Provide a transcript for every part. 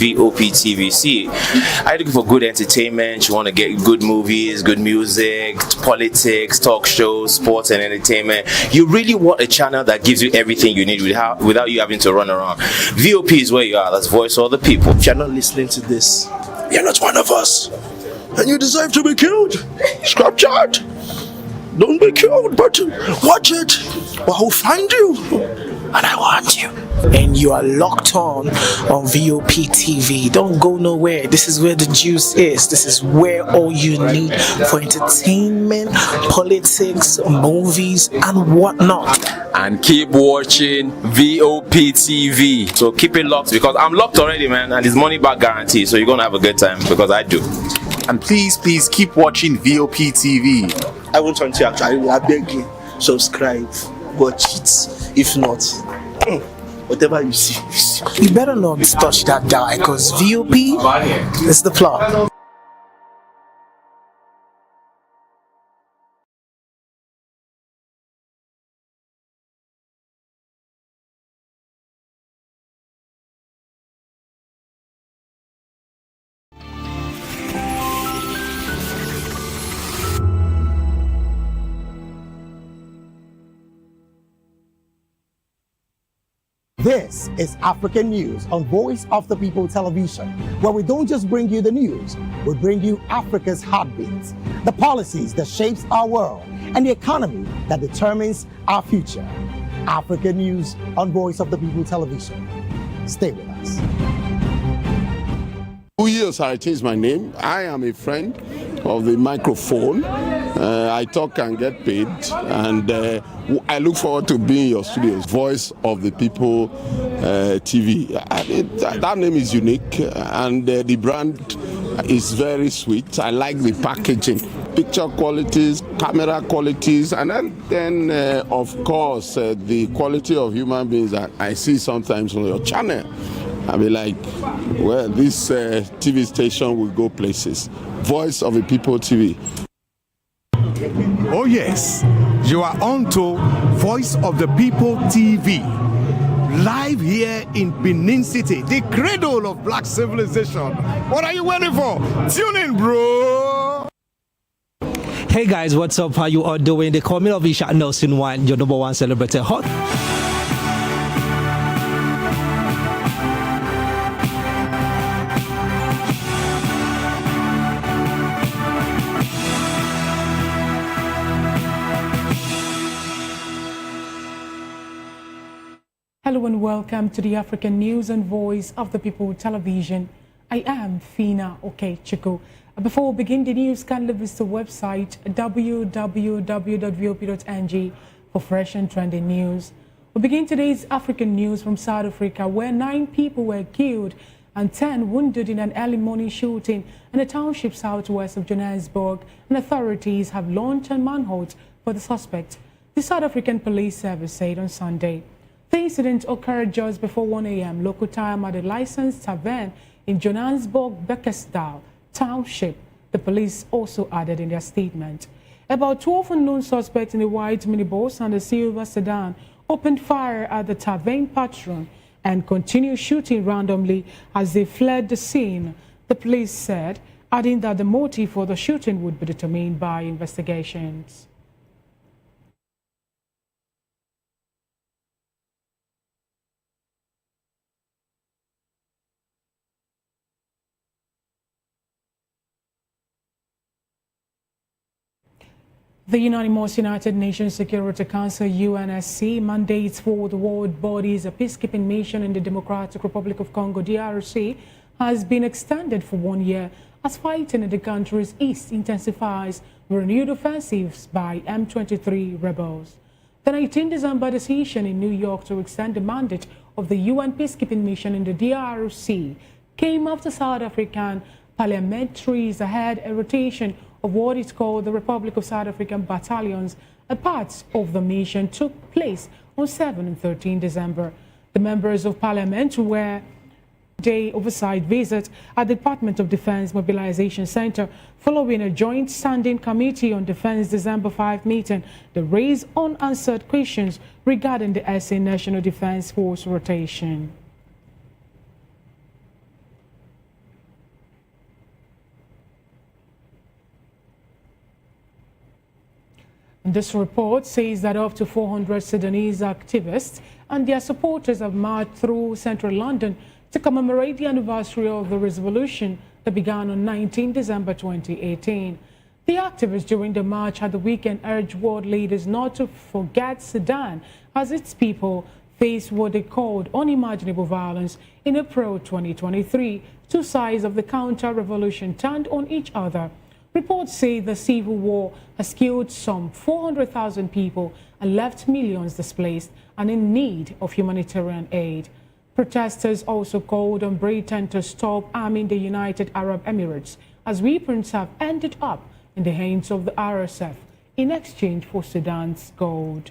VOP TV. See, are you looking for good entertainment? You want to get good movies, good music, politics, talk shows, sports and entertainment. You really want a channel that gives you everything you need without you having to run around. VOP is where you are. That's Voice of the People. If you're not listening to this, you're not one of us. And you deserve to be killed. Scrap chat. Don't be killed, but watch it. Or I'll find you. And I want you. And you are locked on VOP TV. Don't go nowhere. This is where the juice is. This is where all you need for entertainment, politics, movies, and whatnot. And keep watching VOP TV. So keep it locked because I'm locked already, man. And it's money back guarantee. So you're going to have a good time because I do. And please keep watching VOP TV. I won't want to actually. I beg you, subscribe. Watch it. If not, whatever you see. You better not touch that guy because VOP is the plot. This is African News on Voice of the People Television, where we don't just bring you the news, we bring you Africa's heartbeats, the policies that shapes our world, and the economy that determines our future. African News on Voice of the People Television. Stay with us. Uyi Osarate is my name. I am a friend of the microphone. I talk and get paid, and I look forward to being in your studios. Voice of the People TV. That name is unique, and the brand is very sweet. I like the packaging, picture qualities, camera qualities, and then of course, the quality of human beings that I see sometimes on your channel. I'll be like, well, this TV station will go places. Voice of the People TV. Oh yes, you are on to Voice of the People TV. Live here in Benin City, the cradle of black civilization. What are you waiting for? Tune in, bro. Hey guys, what's up? How you all doing? They call me Ovisha Nelson One, your number one celebrity. Hot. Hello and welcome to the African News and Voice of the People Television. I am Fina Okechukwu. Before we begin the news, kindly visit the website www.vop.ng for fresh and trending news. We begin today's African news from South Africa, where 9 people were killed and 10 wounded in an early morning shooting in the township southwest of Johannesburg, and authorities have launched a manhunt for the suspect, the South African Police Service said on Sunday. The incident occurred just before 1 a.m. local time at a licensed tavern in Johannesburg, Bekkersdal Township. The police also added in their statement. About 12 unknown suspects in a white minibus and a silver sedan opened fire at the tavern patron and continued shooting randomly as they fled the scene, the police said, adding that the motive for the shooting would be determined by investigations. The unanimous United Nations Security Council UNSC mandates for the world body's peacekeeping mission in the Democratic Republic of Congo DRC has been extended for 1 year as fighting in the country's east intensifies with renewed offensives by M23 rebels. The 19 December decision in New York to extend the mandate of the UN peacekeeping mission in the DRC came after South African parliamentaries had a rotation of what is called the Republic of South African battalions. A part of the mission took place on 7 and 13 December. The members of parliament were day oversight visit at the Department of Defense Mobilization Center following a joint standing committee on defense December 5 meeting that raised unanswered questions regarding the SA National Defense Force rotation. This report says that up to 400 Sudanese activists and their supporters have marched through central London to commemorate the anniversary of the revolution that began on 19 December 2018. The activists during the march at the weekend urged world leaders not to forget Sudan as its people face what they called unimaginable violence in April 2023. Two sides of the counter-revolution turned on each other. Reports say the civil war has killed some 400,000 people and left millions displaced and in need of humanitarian aid. Protesters also called on Britain to stop arming the United Arab Emirates as weapons have ended up in the hands of the RSF in exchange for Sudan's gold.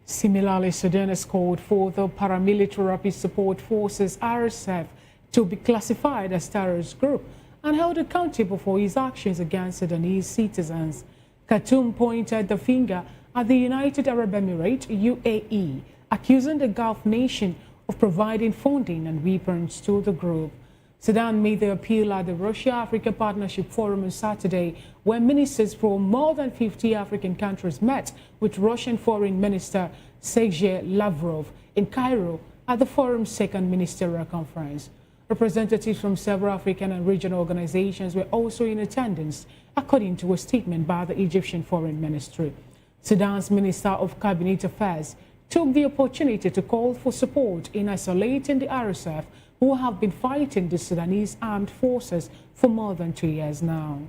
Similarly, Sudan has called for the paramilitary rapid support forces RSF to be classified as terrorist group and held accountable for its actions against Sudanese citizens. Khartoum pointed the finger at the United Arab Emirates, UAE, accusing the Gulf nation of providing funding and weapons to the group. Sudan made the appeal at the Russia-Africa Partnership Forum on Saturday, where ministers from more than 50 African countries met with Russian Foreign Minister Sergei Lavrov in Cairo at the forum's second ministerial conference. Representatives from several African and regional organizations were also in attendance, according to a statement by the Egyptian Foreign Ministry. Sudan's Minister of Cabinet Affairs took the opportunity to call for support in isolating the RSF, who have been fighting the Sudanese armed forces for more than 2 years now.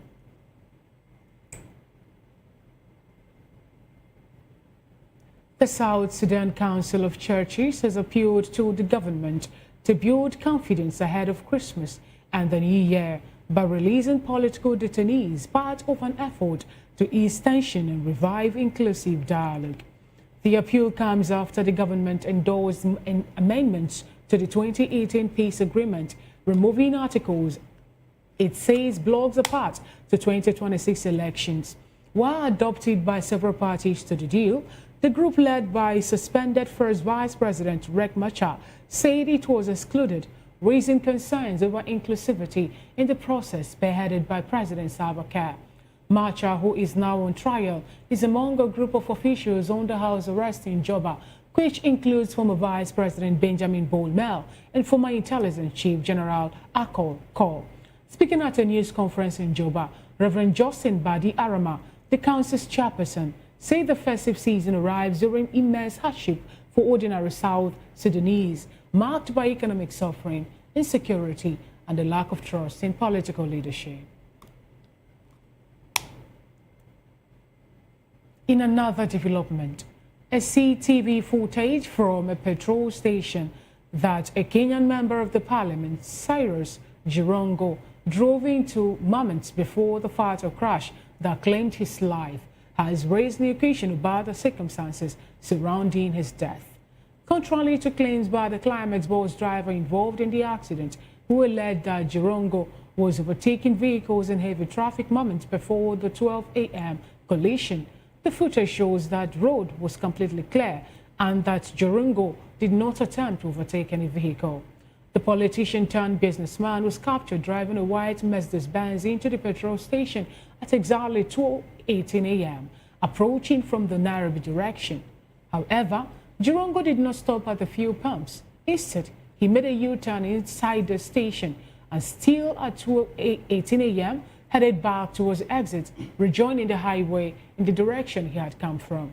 The South Sudan Council of Churches has appealed to the government to build confidence ahead of Christmas and the New Year by releasing political detainees, part of an effort to ease tension and revive inclusive dialogue. The appeal comes after the government endorsed amendments to the 2018 peace agreement, removing articles it says blocks a path to 2026 elections. While adopted by several parties to the deal, the group led by suspended First Vice President Riek Machar said it was excluded, raising concerns over inclusivity in the process spearheaded by President Salva Kiir. Machar, who is now on trial, is among a group of officials under house arrest in Juba, which includes former Vice President Benjamin Bolmel and former Intelligence Chief General Akol Kol. Speaking at a news conference in Juba, Reverend Justin Badi Arama, the council's chairperson, said the festive season arrives during immense hardship for ordinary South Sudanese, marked by economic suffering, insecurity, and a lack of trust in political leadership. In another development, a CTV footage from a petrol station that a Kenyan member of the parliament, Cyrus Jirongo, drove into moments before the fatal crash that claimed his life has raised the question about the circumstances surrounding his death. Contrary to claims by the Climax bus driver involved in the accident, who alleged that Jirongo was overtaking vehicles in heavy traffic moments before the 12 a.m. collision, the footage shows that the road was completely clear and that Jirongo did not attempt to overtake any vehicle. The politician turned businessman was captured driving a white Mercedes-Benz into the petrol station at exactly 12:18 a.m., approaching from the Nairobi direction. However, Jirongo did not stop at the fuel pumps. Instead, he made a U-turn inside the station and still at 12:18 a.m. headed back towards the exit, rejoining the highway in the direction he had come from.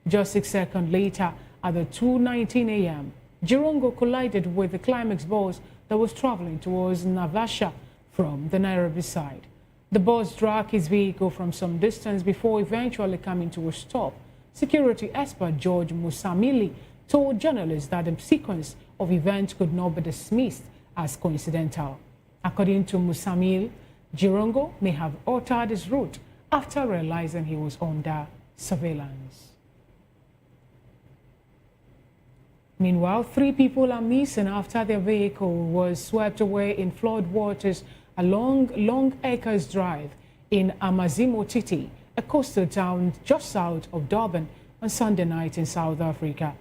Just 6 seconds later, at the 2:19 a.m., Jirongo collided with the Climax bus that was traveling towards Naivasha from the Nairobi side. The bus dragged his vehicle from some distance before eventually coming to a stop. Security expert George Musamili told journalists that the sequence of events could not be dismissed as coincidental. According to Musamil, Jirongo may have altered his route after realizing he was under surveillance. Meanwhile, 3 people are missing after their vehicle was swept away in flood waters along Long Acres Drive in Amazimo Titi, a coastal town just south of Durban, on Sunday night in South Africa.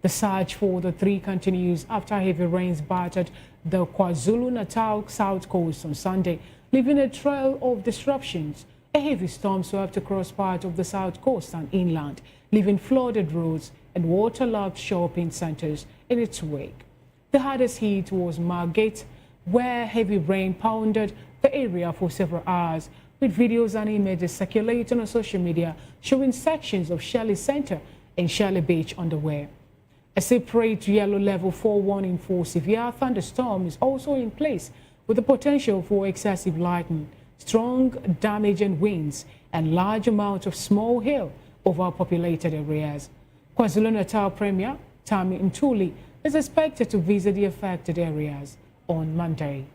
The search for the 3 continues after heavy rains battered the KwaZulu-Natal south coast on Sunday, leaving a trail of disruptions. A heavy storm swept across part of the south coast and inland, leaving flooded roads and waterlogged shopping centers in its wake. The hardest hit was Margate, where heavy rain pounded the area for several hours, with videos and images circulating on social media showing sections of Shelley Center and Shelley Beach underway. A separate yellow level 4 warning for severe thunderstorm is also in place, with the potential for excessive lightning, strong damaging winds, and large amounts of small hail over populated areas. KwaZulu-Natal Premier Tammy Ntuli is expected to visit the affected areas on Monday.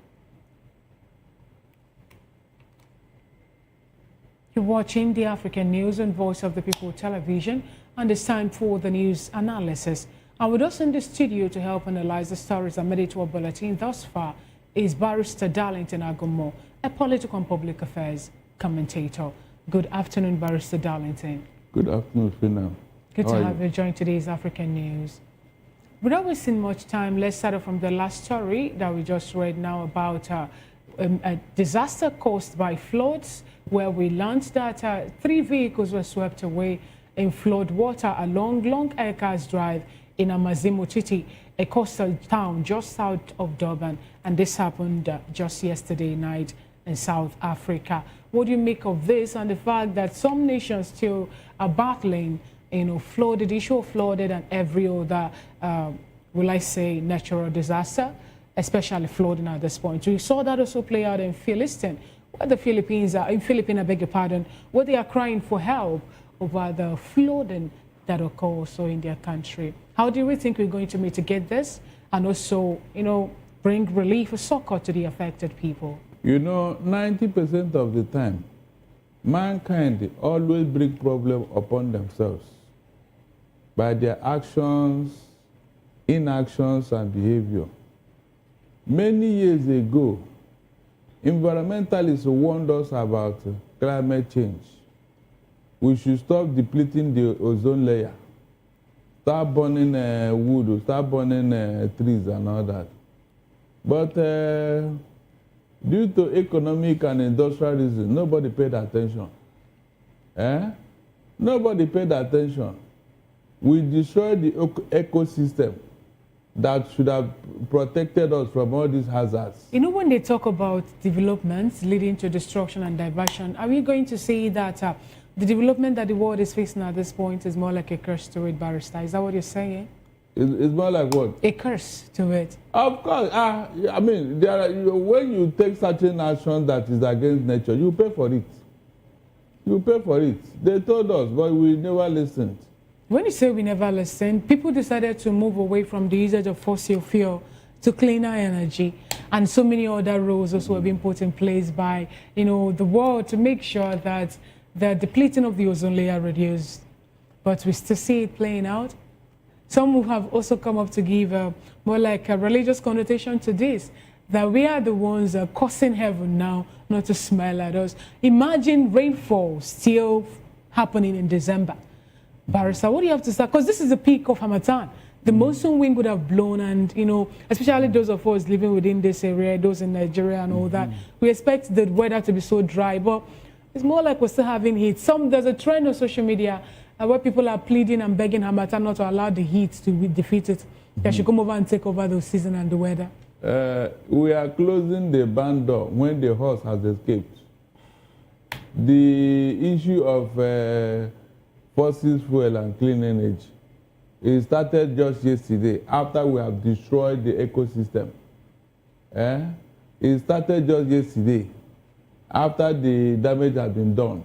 You're watching the African News on Voice of the People television, and it's time for the news analysis. And with us in the studio to help analyze the stories that made it to our bulletin thus far is Barrister Darlington Agomo, a political and public affairs commentator. Good afternoon, Barrister Darlington. Good afternoon, Fina. Good to have you join today's African News. Without wasting much time, let's start off from the last story that we just read now about a disaster caused by floods, where we learned that 3 vehicles were swept away in flood water along Long Acres Drive in Amazimo City, a coastal town just south of Durban, and this happened just yesterday night in South Africa. What do you make of this and the fact that some nations still are battling, flooded, issue of flooded and every other, will I say, natural disaster, especially flooding at this point? We saw that also play out in Philistine, where the Philippines are, I beg your pardon, where they are crying for help over the flooding that occurs so in their country. How do we think we're going to mitigate this and also, bring relief or succor to the affected people? 90% of the time, mankind always bring problem upon themselves by their actions, inactions, and behavior. Many years ago, environmentalists warned us about climate change. We should stop depleting the ozone layer, start burning wood, start burning trees and all that. But due to economic and industrial reasons, nobody paid attention. Nobody paid attention. We destroyed the ecosystem that should have protected us from all these hazards. When they talk about developments leading to destruction and diversion, are we going to say that the development that the world is facing at this point is more like a curse to it, Barrister? Is that what you're saying? It's more like what? A curse to it. Of course. When you take certain action that is against nature, you pay for it. You pay for it. They told us, but we never listened. When you say we never listened, people decided to move away from the usage of fossil fuel to cleaner energy, and so many other rules also have been put in place by the world to make sure that the depleting of the ozone layer reduced. But we still see it playing out. Some who have also come up to give more like a religious connotation to this, that we are the ones causing heaven now not to smile at us. Imagine rainfall still happening in December. Barrister, what do you have to say? Because this is the peak of Harmattan. The monsoon wind would have blown, and especially those of us living within this area, those in Nigeria and all that, we expect the weather to be so dry, but it's more like we're still having heat. There's a trend on social media where people are pleading and begging Harmattan not to allow the heat to be defeated. They should come over and take over the season and the weather. We are closing the barn door when the horse has escaped. The issue of fossil fuel and clean energy, it started just yesterday after we have destroyed the ecosystem. It started just yesterday after the damage has been done.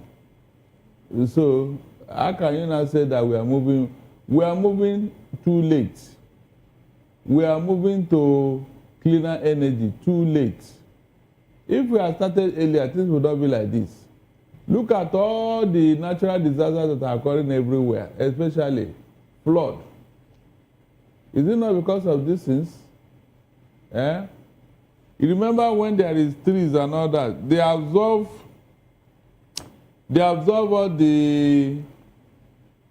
So how can you now say that we are moving? We are moving too late. We are moving to cleaner energy too late. If we had started earlier, things would not be like this. Look at all the natural disasters that are occurring everywhere, especially flood. Is it not because of these things? You remember when there is trees and all that, they absorb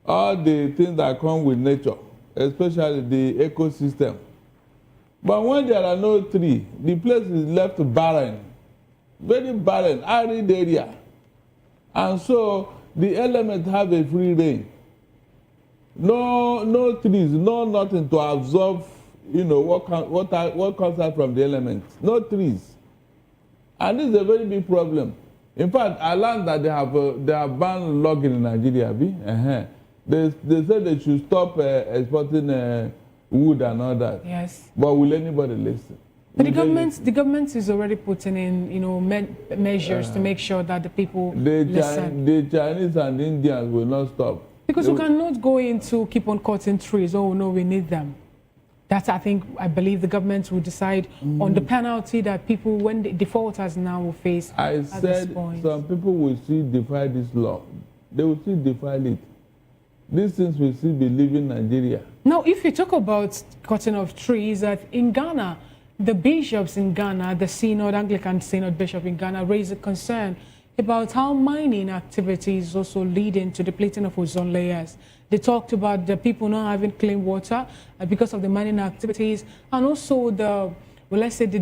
all the things that come with nature, especially the ecosystem. But when there are no trees, the place is left barren. very barren, arid area. And so the elements have a free reign. No trees, no nothing to absorb, what comes out from the elements. No trees. And this is a very big problem. In fact, I learned that they have banned logging in Nigeria. They said they should stop exporting wood and all that. Yes. But will anybody listen? But the government is already putting in, measures to make sure that the people listen. The Chinese and Indians will not stop. Because we cannot go into keep on cutting trees. Oh no, we need them. That's, I believe the government will decide on the penalty that people, when the defaulters now will face. I said some people will still defy this law. They will still defy it. These things will still be leaving Nigeria. Now, if you talk about cutting of trees, in Ghana, the bishops in Ghana, the Synod, Anglican Synod Bishop in Ghana, raised a concern about how mining activities also leading to depleting of ozone layers. They talked about the people not having clean water because of the mining activities, and also the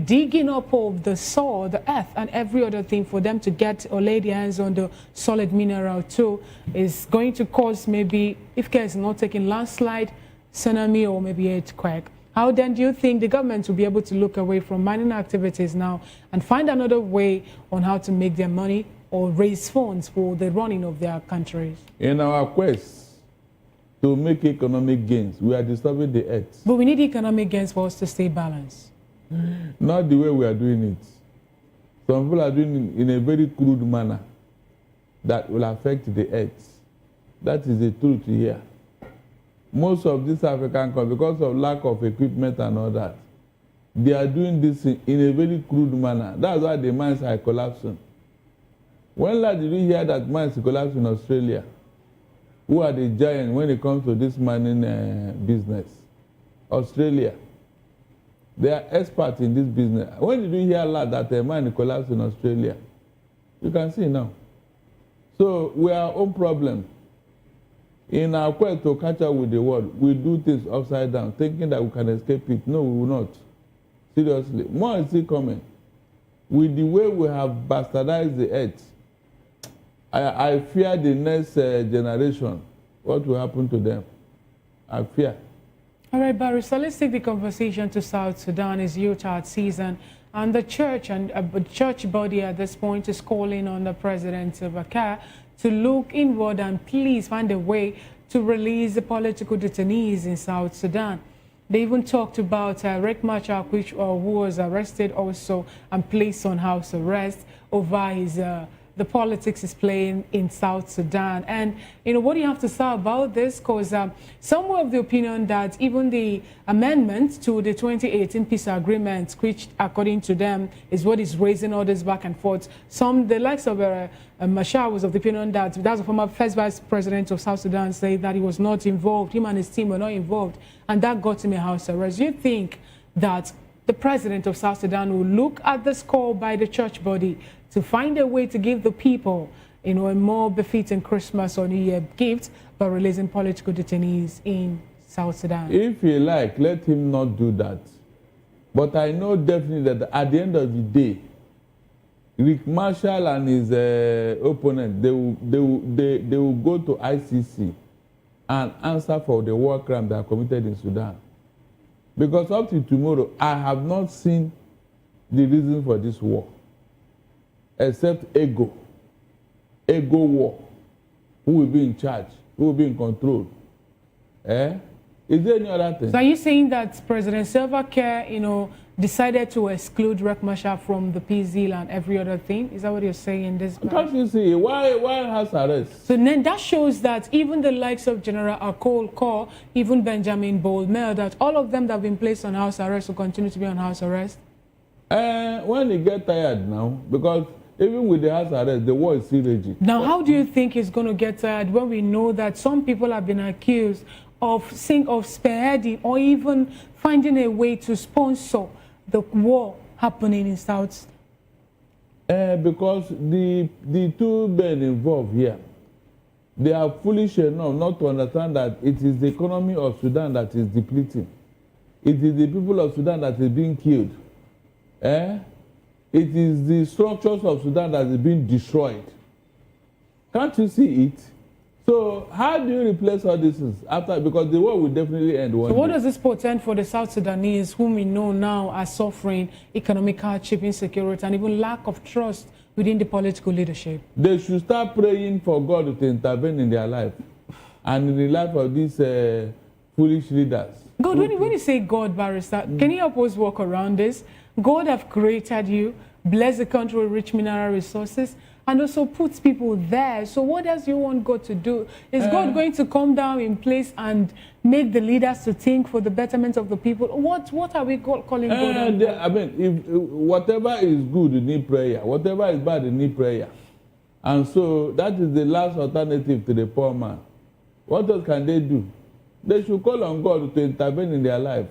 digging up of the soil, the earth, and every other thing for them to get or lay their hands on the solid mineral too is going to cause, maybe, if care is not taken, landslide, tsunami, or maybe earthquake. How then do you think the government will be able to look away from mining activities now and find another way on how to make their money or raise funds for the running of their countries? In our quest to make economic gains, we are disturbing the earth. But we need economic gains for us to stay balanced. Not the way we are doing it. Some people are doing it in a very crude manner that will affect the earth. That is the truth here. Most of these African countries, because of lack of equipment and all that, they are doing this in a very crude manner. That's why the mines are collapsing. When last did you hear that mines collapse in Australia? Who are the giants when it comes to this mining business? Australia. They are experts in this business. When did you hear last that a mine collapsed in Australia? You can see now. So we are our own problem. In our quest to catch up with the world, we do things upside down, thinking that we can escape it. No, we will not. Seriously. More is still coming. With the way we have bastardized the earth, I fear the next generation, what will happen to them. I fear. All right, Barry, so let's take the conversation to South Sudan. It's Yuletide season, and the church and church body at this point is calling on the president of Accra to look inward and please find a way to release the political detainees in South Sudan. They even talked about Riek Machar, who was arrested also and placed on house arrest over his the politics is playing in South Sudan. And, what do you have to say about this? Because some were of the opinion that even the amendment to the 2018 peace agreement, which according to them is what is raising all this back and forth. The likes of Machar was of the opinion that the former first vice president of South Sudan said that he was not involved, him and his team were not involved, and that got him a house arrest. Do you think that the president of South Sudan will look at this call by the church body to find a way to give the people, a more befitting Christmas or New Year gift by releasing political detainees in South Sudan? If you like, let him not do that. But I know definitely that at the end of the day, Riek Machar and his opponent, they will go to ICC and answer for the war crime that are committed in Sudan. Because up to tomorrow, I have not seen the reason for this war, except ego war. Who will be in charge? Who will be in control? Is there any other thing? So are you saying that President Salva Kiir, decided to exclude Riek Machar from the peace deal and every other thing? Is that what you're saying in this? Can't you see? Why house arrest? So then that shows that even the likes of General Akol Kor, even Benjamin Bolmer, that all of them that have been placed on house arrest will continue to be on house arrest? When they get tired now, because even with the house arrest, the war is still raging. Now, how do you think it's going to get tired when we know that some people have been accused of spearheading or even finding a way to sponsor the war happening in South? Because the two men involved here, they are foolish enough not to understand that it is the economy of Sudan that is depleting. It is the people of Sudan that is being killed. It It is the structures of Sudan that is being destroyed. Can't you see it? So how do you replace all this after? Because the war will definitely end one So what day. does this portend for the South Sudanese, whom we know now are suffering economic hardship, insecurity, and even lack of trust within the political leadership? They should start praying for God to intervene in their life and in the life of these foolish leaders. God, when you say God, Barrister, can you help us walk around this? God have created you, blessed the country with rich mineral resources, and also puts people there. So what does you want God to do? Is God going to come down in place and make the leaders to think for the betterment of the people? What are we calling God? I mean, if whatever is good, you need prayer. Whatever is bad, you need prayer. And so that is the last alternative to the poor man. What else can they do? They should call on God to intervene in their life.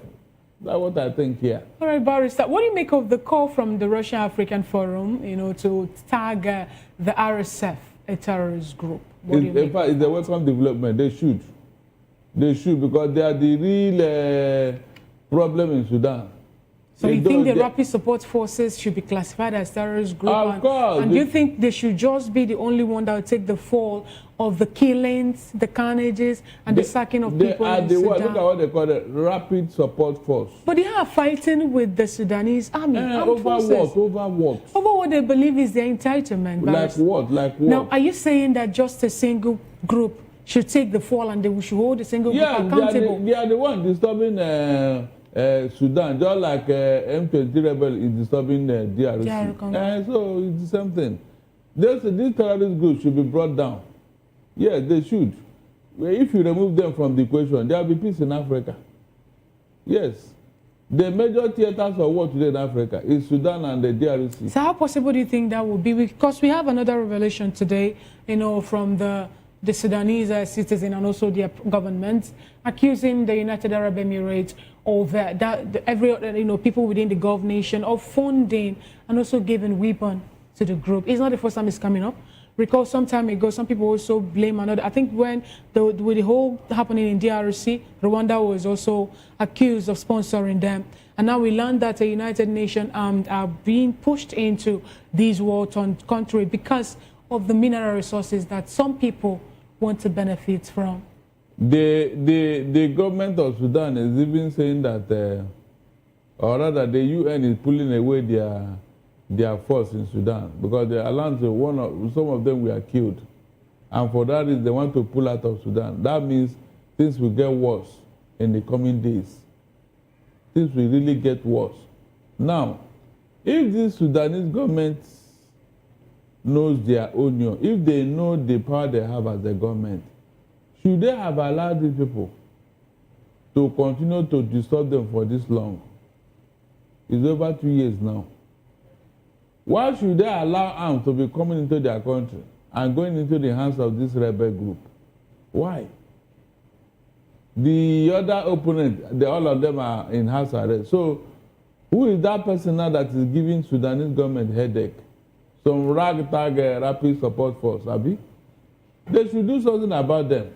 That's what I think here. All right, Barrister, what do you make of the call from the Russia-African Forum, to tag the RSF a terrorist group? In fact, it's a welcome development. They should. They should, because they are the real problem in Sudan. So you think the Rapid Support Forces should be classified as terrorist group? Of course. And do you think they should just be the only one that will take the fall of the killings, the carnages, and the sacking of people in Sudan? Look at what they call it, Rapid Support Force. But they are fighting with the Sudanese army. Over what? Over what? Over what they believe is their entitlement. Like what? Like what? Now, are you saying that just a single group should take the fall and they should hold a single group accountable? They are the one disturbing Sudan, just like M23 rebel is disturbing DRC. So it's the same thing. These terrorist groups should be brought down. Yes, they should. If you remove them from the equation, there will be peace in Africa. Yes. The major theaters of war today in Africa is Sudan and the DRC. So how possible do you think that will be? Because we have another revelation today, from the Sudanese citizen and also their government accusing the United Arab Emirates of people within the Gulf nation of funding and also giving weapons to the group. It's not the first time it's coming up. Recall some time ago, some people also blame another. I think when with the whole happening in DRC, Rwanda was also accused of sponsoring them. And now we learned that the United Nations are being pushed into these war-torn country because of the mineral resources that some people want to benefit from. The government of Sudan is even saying that, or rather the UN is pulling away their force in Sudan because the alliance, some of them were killed. And for that reason, they want to pull out of Sudan. That means things will get worse in the coming days. Things will really get worse. Now, if the Sudanese government knows their onion, if they know the power they have as a government, should they have allowed these people to continue to disturb them for this long? It's over 2 years now. Why should they allow arms to be coming into their country and going into the hands of this rebel group? Why? The other opponent, all of them are in house arrest. So who is that person now that is giving Sudanese government headache? Some ragtag rapid support force, Abi? They should do something about them.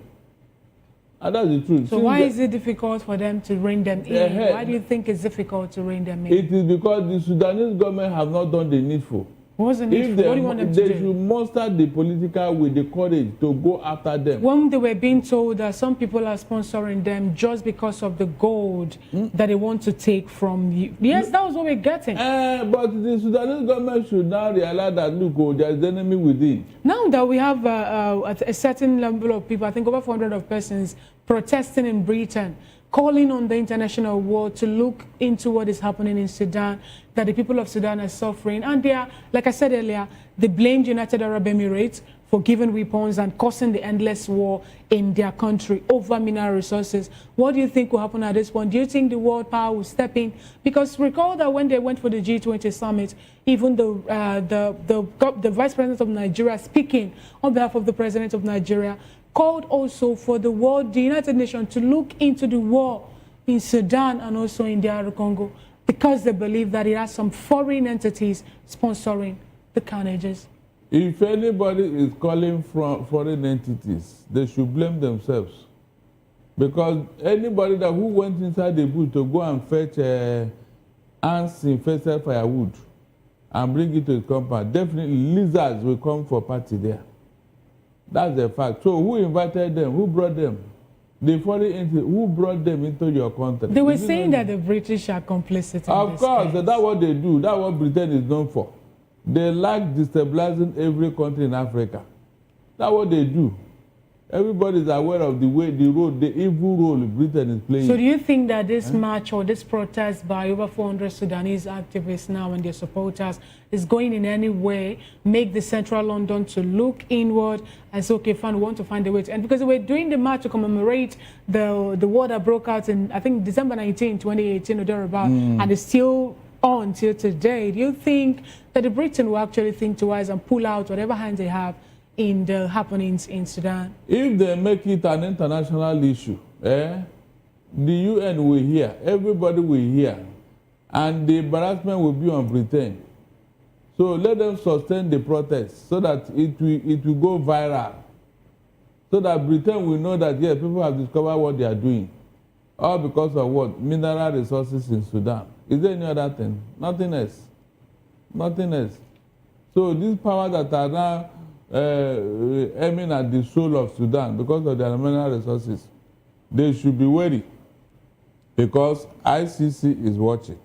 And that's the truth. So why is it difficult for them to rein them in? Why do you think it's difficult to rein them in? It is because the Sudanese government have not done the needful. What's the needful? What do you want them to do? They should muster the political with the courage to go after them. When they were being told that some people are sponsoring them just because of the gold that they want to take from you. Yes, that was what we're getting. But the Sudanese government should now realize that, look, there is enemy within. Now that we have a certain number of people, I think over 400 of persons protesting in Britain, calling on the international world to look into what is happening in Sudan, that the people of Sudan are suffering. And they are, like I said earlier, they blamed United Arab Emirates for giving weapons and causing the endless war in their country over mineral resources. What do you think will happen at this point? Do you think the world power will step in? Because recall that when they went for the G20 summit, even the Vice President of Nigeria speaking on behalf of the President of Nigeria called also for the world, the United Nations, to look into the war in Sudan and also in DR Congo because they believe that it has some foreign entities sponsoring the carnages. If anybody is calling from foreign entities, they should blame themselves. Because anybody who went inside the bush to go and fetch ants infested firewood and bring it to his compound, definitely lizards will come for party there. That's the fact. So who invited them? Who brought them? The foreign entity, who brought them into your country? They were saying that the British are complicit in this Of course, case. that's what they do. That's what Britain is known for. They like destabilizing every country in Africa. That's what they do. Everybody is aware of the evil role Britain is playing. So do you think that this march or this protest by over 400 Sudanese activists now and their supporters is going in any way make the central London to look inward and say, okay, fine, we want to find a way to end? Because we're doing the march to commemorate the war that broke out in, I think, December 19, 2018 or thereabout, and it's still on till today. Do you think that the Britain will actually think twice and pull out whatever hands they have in the happenings in Sudan? If they make it an international issue, the UN will hear, everybody will hear, and the embarrassment will be on Britain. So let them sustain the protest so that it will go viral, so that Britain will know that, yes, people have discovered what they are doing, all because of what? Mineral resources in Sudan. Is there any other thing? Nothing else. Nothing else. So these powers that are now aiming at the soul of Sudan because of their mineral resources, they should be wary, because ICC is watching.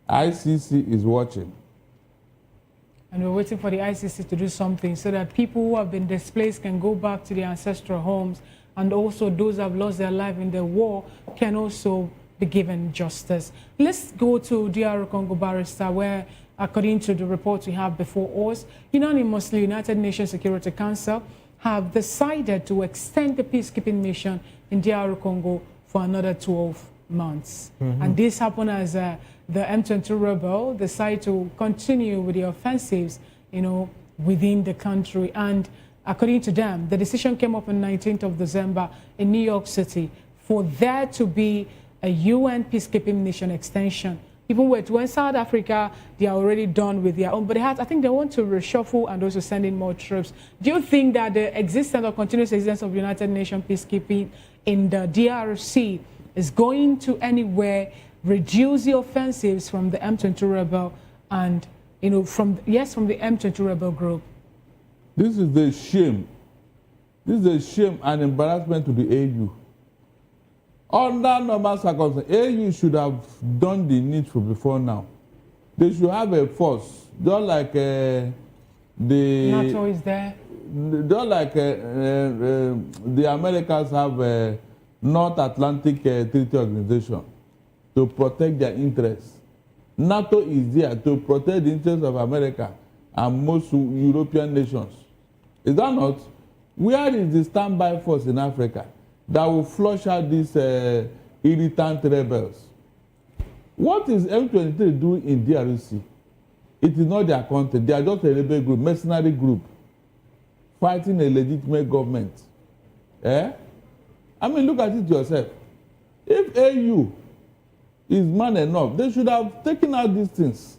ICC is watching. And we're waiting for the ICC to do something so that people who have been displaced can go back to their ancestral homes, and also those who have lost their life in the war can also be given justice. Let's go to DR Congo, Barrister, where, according to the report we have before us, unanimously, United Nations Security Council have decided to extend the peacekeeping mission in DR Congo for another 12 months. And this happened as the M23 rebel decide to continue with the offensives, within the country. And according to them, the decision came up on 19th of December in New York City for there to be a UN peacekeeping mission extension. Even when South Africa, they are already done with their own, but I think they want to reshuffle and also send in more troops. Do you think that the existence or continuous existence of United Nations peacekeeping in the DRC is going to anywhere reduce the offensives from the M23 rebel and, from the M23 rebel group? This is a shame. This is a shame and embarrassment to the AU. Under normal circumstances, AU should have done the needful before now. They should have a force, just like NATO is there. Just like the Americans have a North Atlantic Treaty Organization to protect their interests. NATO is there to protect the interests of America and most European nations. Is that not? Where is the standby force in Africa that will flush out these irritant rebels? What is M23 doing in DRC? It is not their country. They are just a rebel group, mercenary group, fighting a legitimate government. I mean, look at it yourself. If AU is man enough, they should have taken out these things.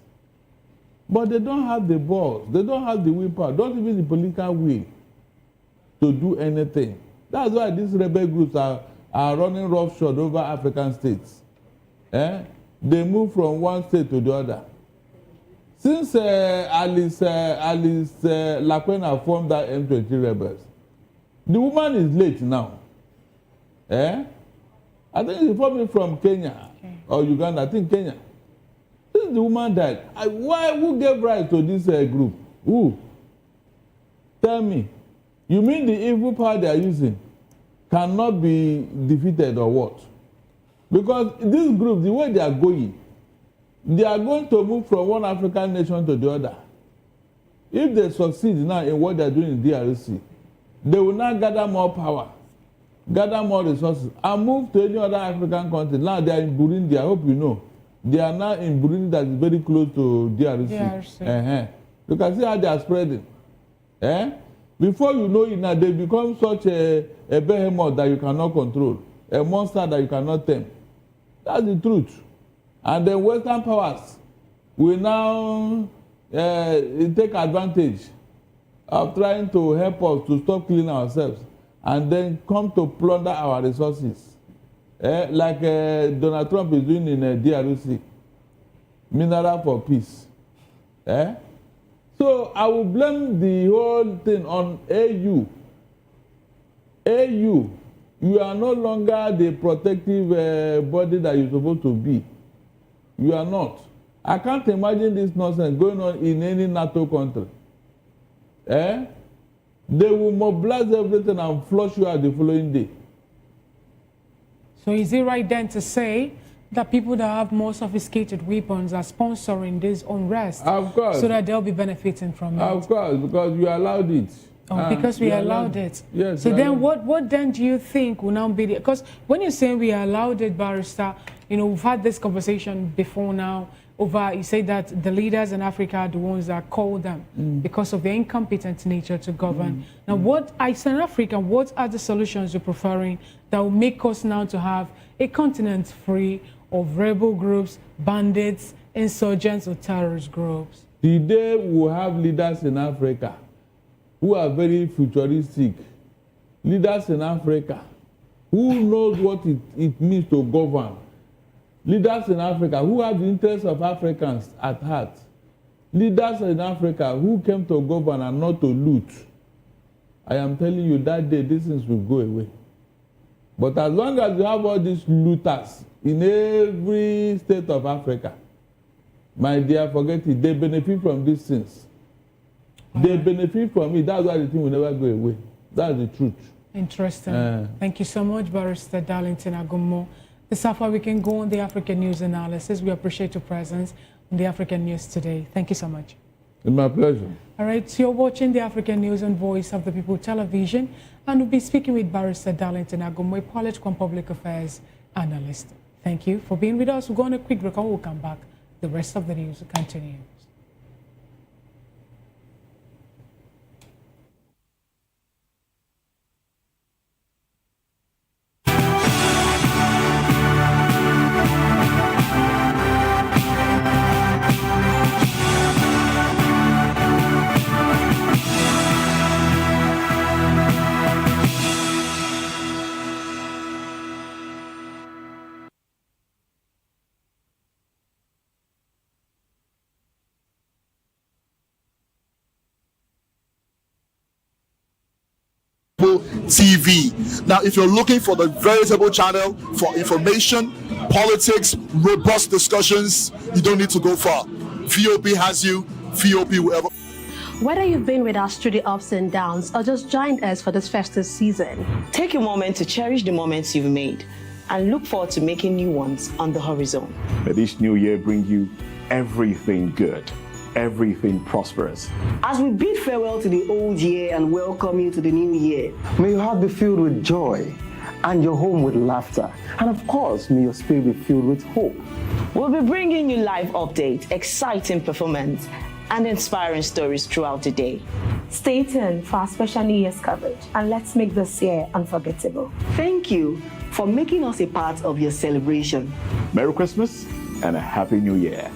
But they don't have the balls. They don't have the willpower, don't even the political will to do anything. That's why these rebel groups are running roughshod over African states. They move from one state to the other. Since Alice Lakwena formed that M23 rebels, the woman is late now. I think she formed it from Kenya or Uganda. I think Kenya. Since the woman died, who gave rise to this group? Who? Tell me. You mean the evil power they are using cannot be defeated or what? Because this group, the way they are going to move from one African nation to the other. If they succeed now in what they are doing in DRC, they will now gather more power, gather more resources, and move to any other African country. Now they are in Burundi. I hope you know. They are now in Burundi, that is very close to DRC. You can see how they are spreading. Before you know it now, they become such a behemoth that you cannot control, a monster that you cannot tame. That's the truth. And the Western powers will now take advantage of trying to help us to stop killing ourselves and then come to plunder our resources. Like Donald Trump is doing in DRC, mineral for peace. So I will blame the whole thing on AU. AU, you are no longer the protective body that you're supposed to be. You are not. I can't imagine this nonsense going on in any NATO country. They will mobilize everything and flush you out the following day. So is it right then to say that people that have more sophisticated weapons are sponsoring this unrest? Of course. So that they'll be benefiting from it? Of course, because you allowed it. Oh, because we allowed it. Yes. So then what then do you think will now be the... Because when you're saying we allowed it, Barrister, you know, we've had this conversation before now over, you say that the leaders in Africa are the ones that call them because of their incompetent nature to govern. Now, what, as an African, what are the solutions you're preferring that will make us now to have a continent free of rebel groups, bandits, insurgents, or terrorist groups? The day we will have leaders in Africa who are very futuristic, leaders in Africa who knows what it means to govern, leaders in Africa who have the interests of Africans at heart, leaders in Africa who came to govern and not to loot. I am telling you that day these things will go away. But as long as you have all these looters in every state of Africa, my dear, forget it. They benefit from these things. They benefit from it. That's why the thing will never go away. That's the truth. Interesting. Thank you so much, Barrister Darlington Agumo. This is how far we can go on the African News Analysis. We appreciate your presence on the African News today. Thank you so much. It's my pleasure. All right, so you're watching the African News on Voice of the People television, and we'll be speaking with Barrister Darlington Agumo, a political and public affairs analyst. Thank you for being with us. We'll go on a quick break and we'll come back. The rest of the news will continue. TV. Now, if you're looking for the veritable channel for information, politics, robust discussions, you don't need to go far. VOP has you. VOP wherever. Whether you've been with us through the ups and downs or just joined us for this festive season, take a moment to cherish the moments you've made and look forward to making new ones on the horizon. May this new year bring you everything good, everything prosperous. As we bid farewell to the old year and welcome you to the new year, may your heart be filled with joy and your home with laughter. And of course, may your spirit be filled with hope. We'll be bringing you live updates, exciting performance, and inspiring stories throughout the day. Stay tuned for our special New Year's coverage and let's make this year unforgettable. Thank you for making us a part of your celebration. Merry Christmas and a Happy New Year.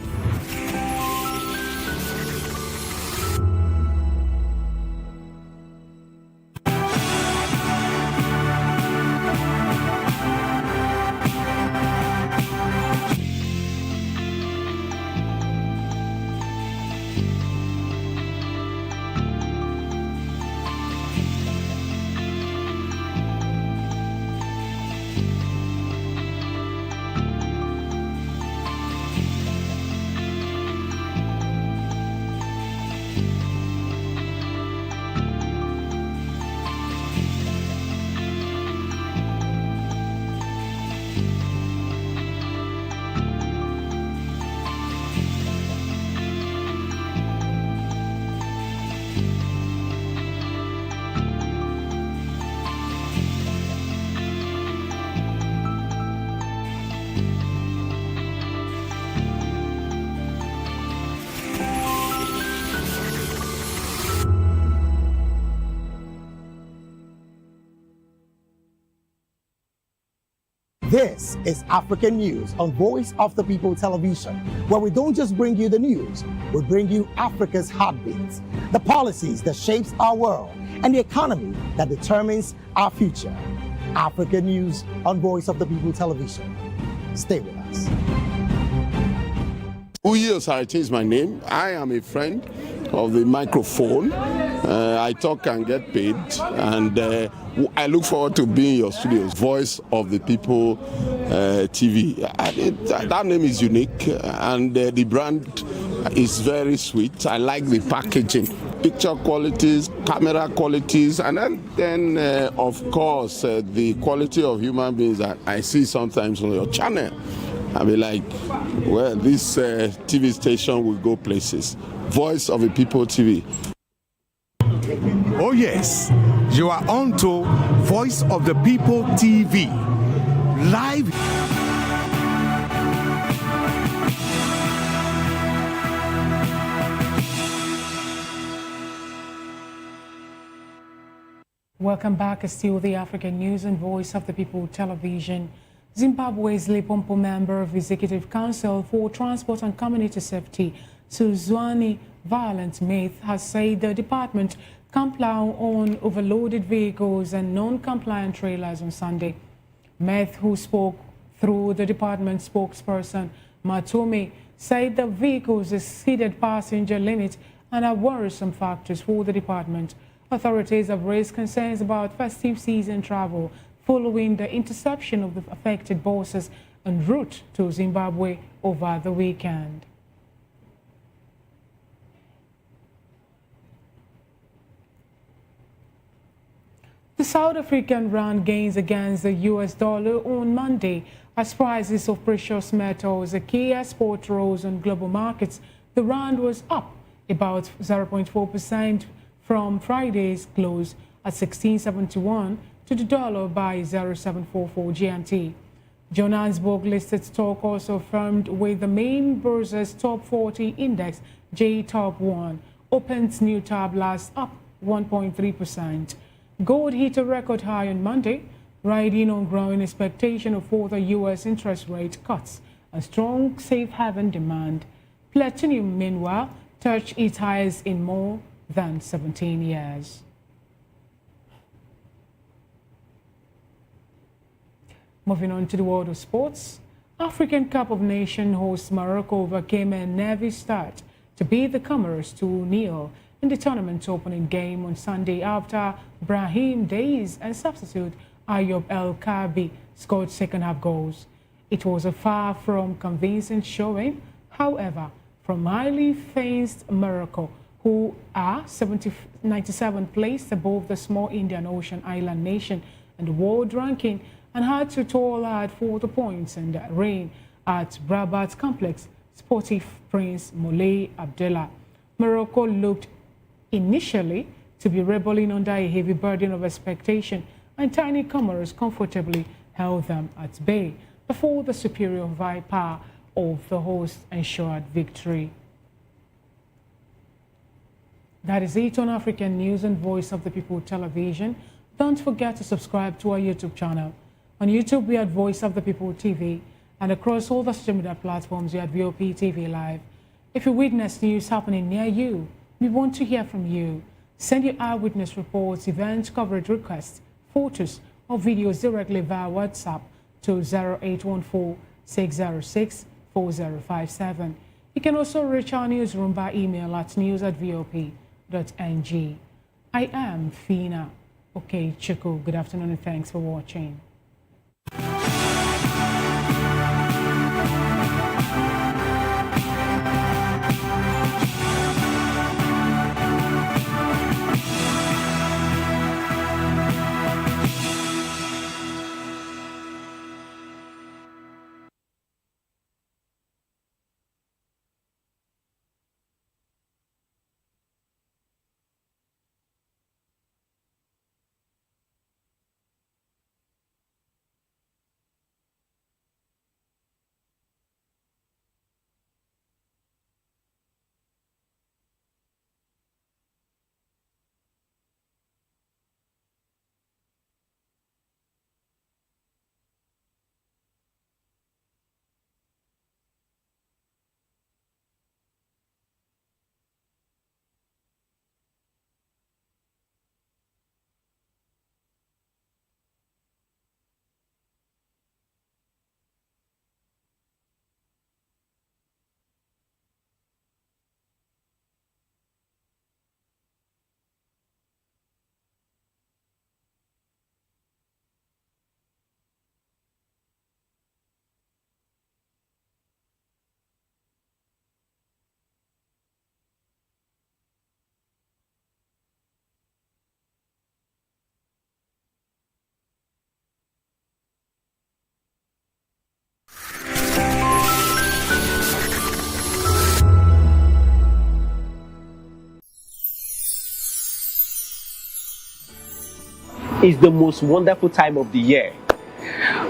This is African News on Voice of the People television, where we don't just bring you the news, we bring you Africa's heartbeats, the policies that shapes our world, and the economy that determines our future. African News on Voice of the People television. Stay with us. Uyi Osarati is my name. I am a friend of the microphone. I talk and get paid, and I look forward to being in your studios. Voice of the People TV. That name is unique, and the brand is very sweet. I like the packaging, picture qualities, camera qualities, and then of course, the quality of human beings that I see sometimes on your channel. I'll be like, well, this TV station will go places. Voice of the People TV. Oh yes, you are on to Voice of the People TV. Live. Welcome back. It's still the African News and Voice of the People television. Zimbabwe's Limpopo member of Executive Council for Transport and Community Safety, Suzwane Violent Myth, has said the department can plow on overloaded vehicles and non-compliant trailers on Sunday. Myth, who spoke through the department spokesperson Matome, said the vehicles exceeded passenger limit and are worrisome factors for the department. Authorities have raised concerns about festive season travel following the interception of the affected buses en route to Zimbabwe over the weekend. The South African rand gains against the US dollar on Monday as prices of precious metals, a key export, rose on global markets. The rand was up about 0.4% from Friday's close at 16.71 to the dollar by 0.744 GMT. Johannesburg listed stock also firmed with the main bourse's top 40 index, J-Top 1, opened new tab last up 1.3%. Gold hit a record high on Monday, riding on growing expectation of further U.S. interest rate cuts and strong safe haven demand. Platinum, meanwhile, touched its highest in more than 17 years. Moving on to the world of sports, African Cup of Nations host Morocco overcame a nervy start to beat the Comoros 2-0 in the tournament's opening game on Sunday after Brahim Diaz and substitute Ayoub El Kaabi scored second-half goals. It was a far from convincing showing, however, from highly fenced Morocco, who are 97th placed above the small Indian Ocean island nation and the world ranking, and had to toil hard for the points and reign at Rabat Complex Sportif Prince Moulay Abdallah. Morocco looked initially to be rebelling under a heavy burden of expectation, and tiny Comoros comfortably held them at bay before the superior firepower of the host ensured victory. That is it on African News and Voice of the People television. Don't forget to subscribe to our YouTube channel. On YouTube, we are Voice of the People TV, and across all the social media platforms, we are VOP TV Live. If you witness news happening near you, we want to hear from you. Send your eyewitness reports, event coverage requests, photos, or videos directly via WhatsApp to 0814-606-4057. You can also reach our newsroom by email at news@vop.ng. I am Fina Okechukwu. Good afternoon and thanks for watching. is the most wonderful time of the year.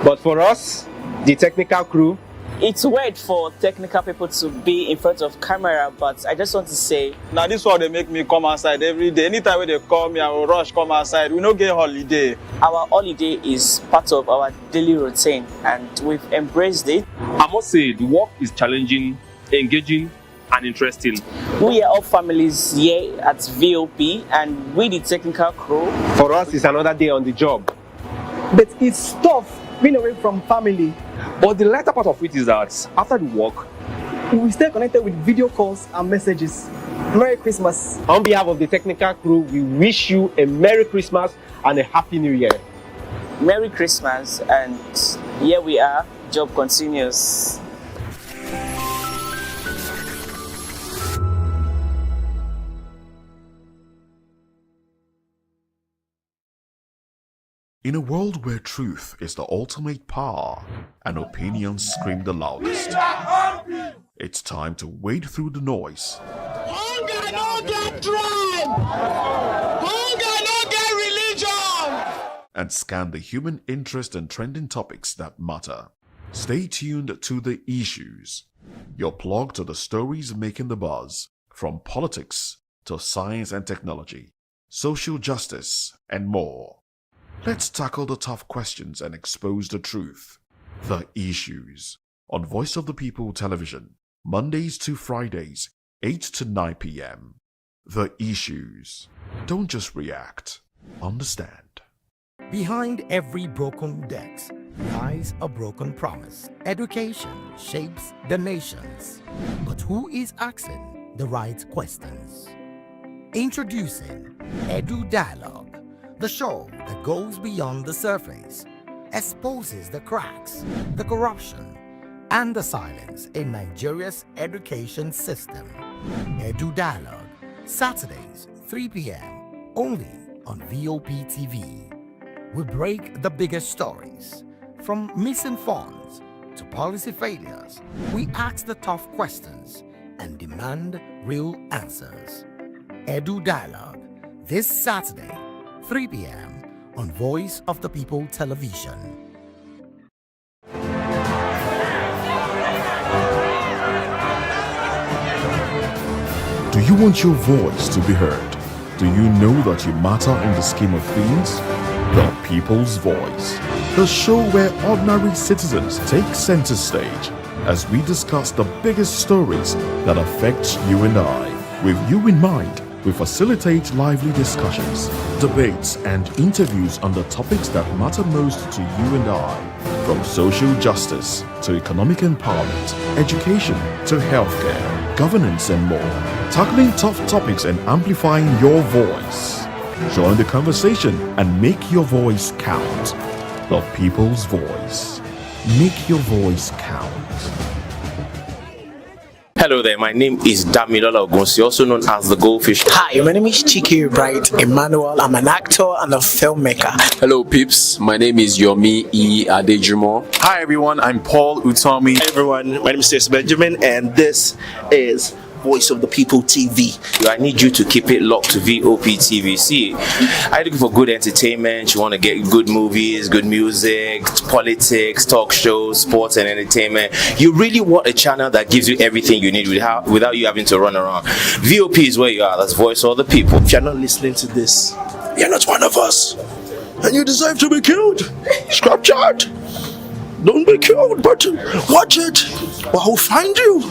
But for us, the technical crew, It's weird for technical people to be in front of camera, but I just want to say, now this one they make me come outside every day. Anytime when they call me, I will rush come outside. We don't get holiday. our holiday is part of our daily routine and we've embraced it. I must say the work is challenging, engaging and interesting. We are all families here at VOP and with the technical crew. for us, it's another day on the job. But it's tough being away from family. But the lighter part of it is that after the work, We stay connected with video calls and messages. Merry Christmas. On behalf of the technical crew, we wish you a Merry Christmas and a Happy New Year. Merry Christmas, and here we are, job continues. In a world where truth is the ultimate power and opinions scream the loudest, it's time to wade through the noise. Hunger no get tribe. Hunger no get religion. And scan the human interest and trending topics that matter. Stay tuned to The Issues, your plug to the stories making the buzz, from politics to science and technology, social justice, and more. Let's tackle the tough questions and expose the truth. The Issues, on Voice of the People Television, Mondays to Fridays, 8 to 9 p.m. The Issues. Don't just react, understand. Behind every broken desk lies a broken promise. Education shapes the nations. But who is asking the right questions? Introducing Edu Dialogue, the show that goes beyond the surface, exposes the cracks, the corruption, and the silence in Nigeria's education system. Edu Dialogue, Saturdays, 3 p.m., only on VOP TV. We break the biggest stories, from missing funds to policy failures. We ask the tough questions and demand real answers. Edu Dialogue, this Saturday, 3 p.m. on Voice of the People Television. Do you want your voice to be heard? Do you know that you matter in the scheme of things? The People's Voice, the show where ordinary citizens take center stage as we discuss the biggest stories that affect you and I. With you in mind, we facilitate lively discussions, debates, and interviews on the topics that matter most to you and I. From social justice to economic empowerment, education to healthcare, governance, and more. Tackling tough topics and amplifying your voice. Join the conversation and make your voice count. The People's Voice. Make your voice count. Hello there, my name is Damilola Ogunsi, also known as the Goldfish. Hi, my name is Chiki Bright Emmanuel. I'm an actor and a filmmaker. Hello, peeps. My name is Yomi E. Adejimo. Hi, everyone. I'm Paul Utomi. Hi, everyone. My name is Stacey Benjamin, and this is Voice of the People TV. I need you to keep it locked to VOP TV. See, are you looking for good entertainment? You want to get good movies, good music, politics, talk shows, sports and entertainment. You really want a channel that gives you everything you need without you having to run around. VOP is where you are. That's Voice of the People. If you're not listening to this, you're not one of us. And you deserve to be killed. Scrap chat. Don't be killed, but watch it. Or I'll find you.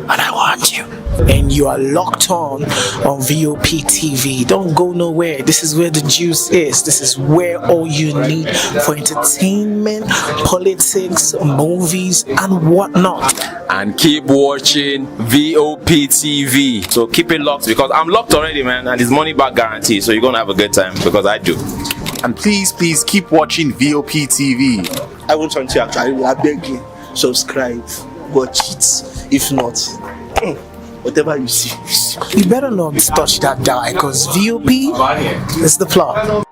And I want you. And you are locked on VOP TV. Don't go nowhere. This is where the juice is. This is where all you need for entertainment, politics, movies, and whatnot. And keep watching VOP TV. So keep it locked, because I'm locked already, man, and it's money back guarantee. So you're gonna have a good time, because I do. And please keep watching VOP TV. I won't turn to you actually. I beg you, subscribe, watch it. If not, whatever you see. You better not touch that dial, because VOP is the plug.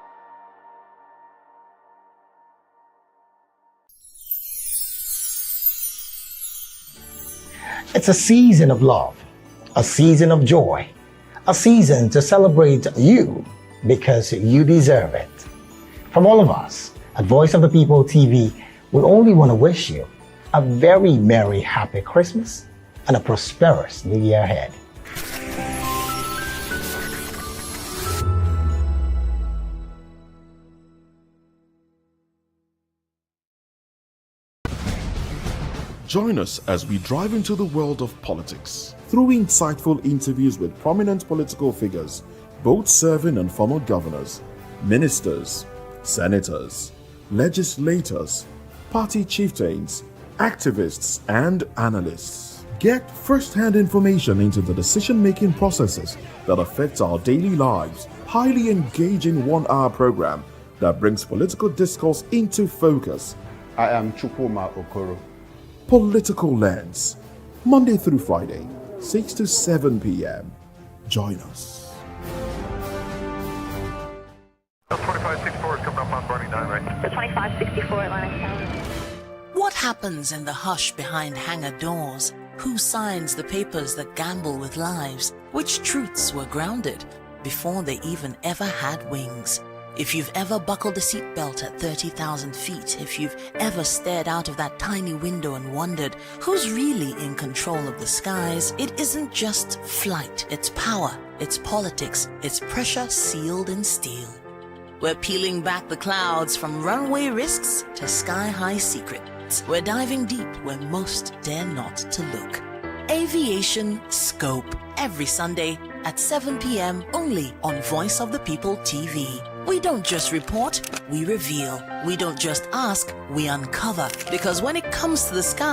It's a season of love, a season of joy, a season to celebrate you because you deserve it. From all of us at Voice of the People TV, we only want to wish you a very merry, happy Christmas and a prosperous New Year ahead. Join us as we drive into the world of politics through insightful interviews with prominent political figures, both serving and former governors, ministers, senators, legislators, party chieftains, activists, and analysts. Get first-hand information into the decision-making processes that affect our daily lives. Highly engaging one-hour program that brings political discourse into focus. I am Chukwuma Okoro. Political Lens, Monday through Friday, 6 to 7 p.m. Join us. 2564 is coming up on Burning 9, right? The 2564 Atlantic Tower. What happens in the hush behind hangar doors? Who signs the papers that gamble with lives? Which truths were grounded before they even ever had wings? If you've ever buckled a seatbelt at 30,000 feet, if you've ever stared out of that tiny window and wondered who's really in control of the skies, it isn't just flight, it's power, it's politics, it's pressure sealed in steel. We're peeling back the clouds from runway risks to sky-high secrets. We're diving deep where most dare not to look. Aviation Scope, every Sunday at 7 p.m. only on Voice of the People TV. We don't just report, we reveal. We don't just ask, we uncover. Because when it comes to the sky,